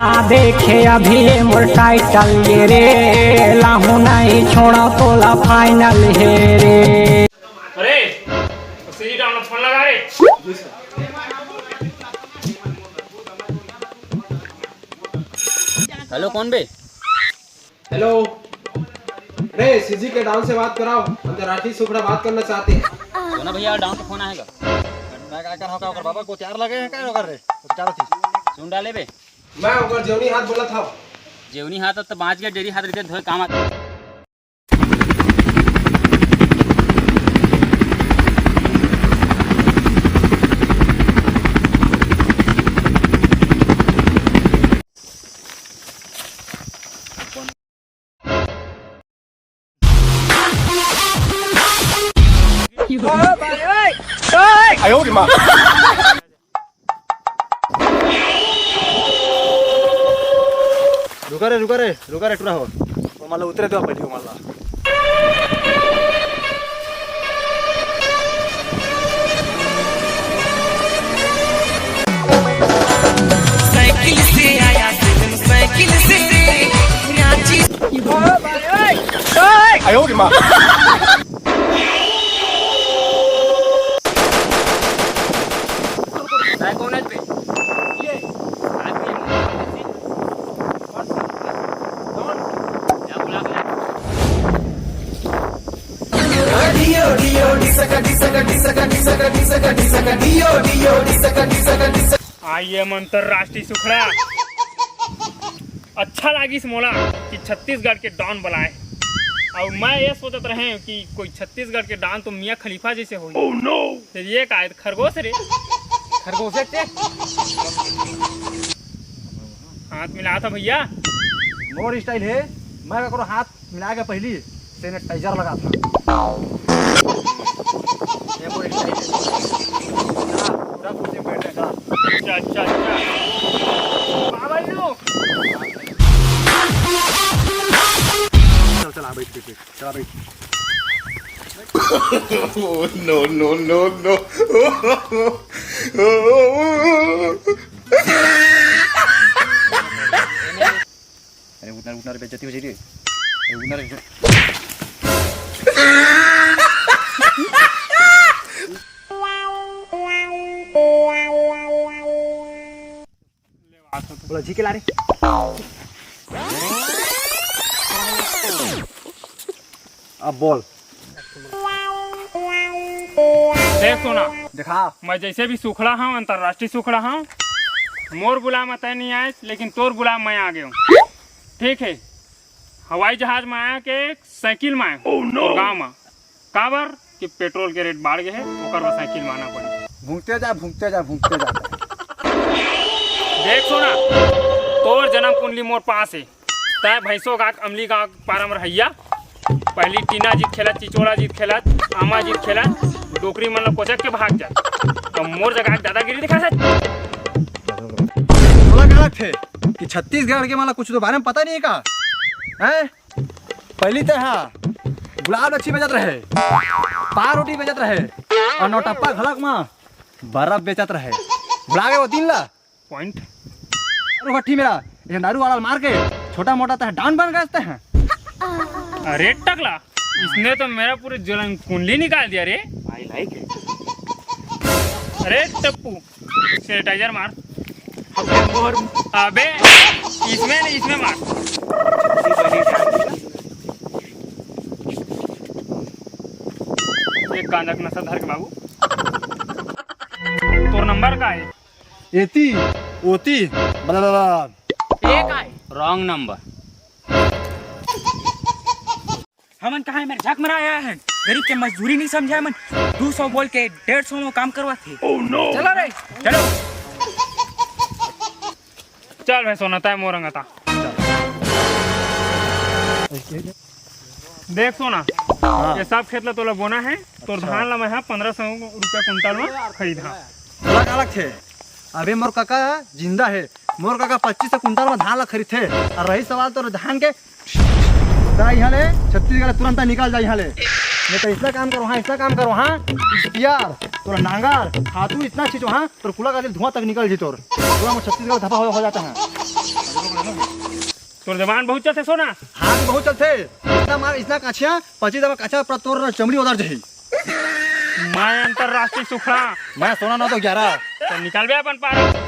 देखे अभी मोर टाइटल ये रे लाहू नहीं छोड़ा तोला फाइनल है रे। अरे सीधी डाउन फोन लगा रे। हेलो कौन बे? हेलो, अरे सीजी के डाउन से बात कराओ, अंतर्राष्ट्रीय सुखड़ा बात करना चाहते हैं। तो ना भैया डाउन का फोन आएगा। मैं क्या कर रहा हूँ बाबा को तैयार लगे हैं क्या कर रहे तो चारों चीज सुन डाले बे। मैं ऊपर जेवनी हाथ बोला था। जेवनी हाथ तो 5 गया डेरी हाथ रहते धोए काम आता। रुका रे टुरा हो मला उतरे दो पहले मला साइकिल से आया साइकिल से नाची आयो रे मां काय कौन है बे? ये आज भी क्या बुला के डियो डियो डिसका डिसका डिसका डिसका डिसका डिसका डियो डियो डिसका डिसका डिसका। आइए अंतरराष्ट्रीय सुखड़ा अच्छा लगी इस मोला कि छत्तीसगढ़ के डॉन बुलाए और मैं ये सोचत रहे कि कोई छत्तीसगढ़ के डॉन तो मियाँ खलीफा जैसे हो। oh, no! फिर ये का खरगोश रे खरगोश है हाथ मिला था भैया। मोर स्टाइल है। मैं करो हाथ मिला के पहली सैनिटाइजर लगा था। ये मोर स्टाइल है। पूरा कुर्सी में बैठे का। अच्छा अच्छा अच्छा बाबा लो चला बैठ चला बैठ। no. अरे उठना बेइज्जती हो जाएगी। अरे उठना रे बोला जी के ला रे। अब बोल। देख सोना दिखा। मैं जैसे भी सुखड़ा हूँ अंतरराष्ट्रीय सुखड़ा हूँ। मोर गुलाम तय नहीं आए लेकिन तोर गुलाम मैं आ गया हूँ। ठीक है हवाई जहाज में आया के साइकिल में आया और गाँव में काबर कि पेट्रोल के रेट बढ़ गए है ओकर में साइकिल में आना पड़े। भूंगते जा। देख सोना तोर जन्म कुंडली मोर पास है। तय भैंसों का अमली का पारम रहिया पहली टीना जीत खेलत चिचोड़ा जीत खेलत आमा जीत खेलत डोकरी मतलब कोचक के भाग जा तो मोर जगह दादागिरी दिखा सकते। बोला गलत थे कि छत्तीसगढ़ के माला कुछ तो बारे में पता नहीं है का हैं। पहली तो हाँ गुलाब अच्छी बेचत रहे, पार रोटी बेचत रहे और नौटप्पा घलक में बर्फ बेचत रहे। बुला गए वो 3 ला पॉइंट अरे भट्टी मेरा ये दारू वाला मार के छोटा मोटा तो डाउन बन गए हैं। अरे टकला इसने तो मेरा पूरे जलन कुंडली निकाल दिया रे। I like it. अरे टप्पू सैनिटाइजर मार। अबे इसमें नहीं इसमें मार। एक गांजा का नशा धर के बाबू। तोर नंबर का है? एती ओती बला एक आए रॉन्ग नंबर। हमन कहा मेरे झक मरा आया है गरीब के मजदूरी नहीं समझा मन 200 बोल के 150 में काम करवा थे। oh, no. चलो रे चलो चल भाई सोना तय मोरंगा था। देख सोना ये सब खेत ला तोला बोना है तो धान ला मैं 1500 रुपया कुंटल में खरीदा। अलग अलग थे। अभी मोर काका जिंदा है। मोर काका 25 कुंटल में धान ला खरीद थे और रही सवाल तो धान के यहाँ ले छत्तीसगढ़ तुरंत निकाल जाए यहाँ ले। नहीं तो इसला काम करो हाँ इसला काम करो हाँ यार तोरा नांगर हाथू इतना खींचो हाँ तोर कुला का धुआं तक निकल जी तोर पूरा छत्तीसगढ़ धपा हो जाता है। तोर जवान बहुत चलते सोना हाथ बहुत चलते इतना मार इतना काछिया 25 दबा काछा पर तोर चमड़ी उधर जही मैं अंतरराष्ट्रीय सुखड़ा मैं सोना ना तो 11 तो निकल बे अपन पार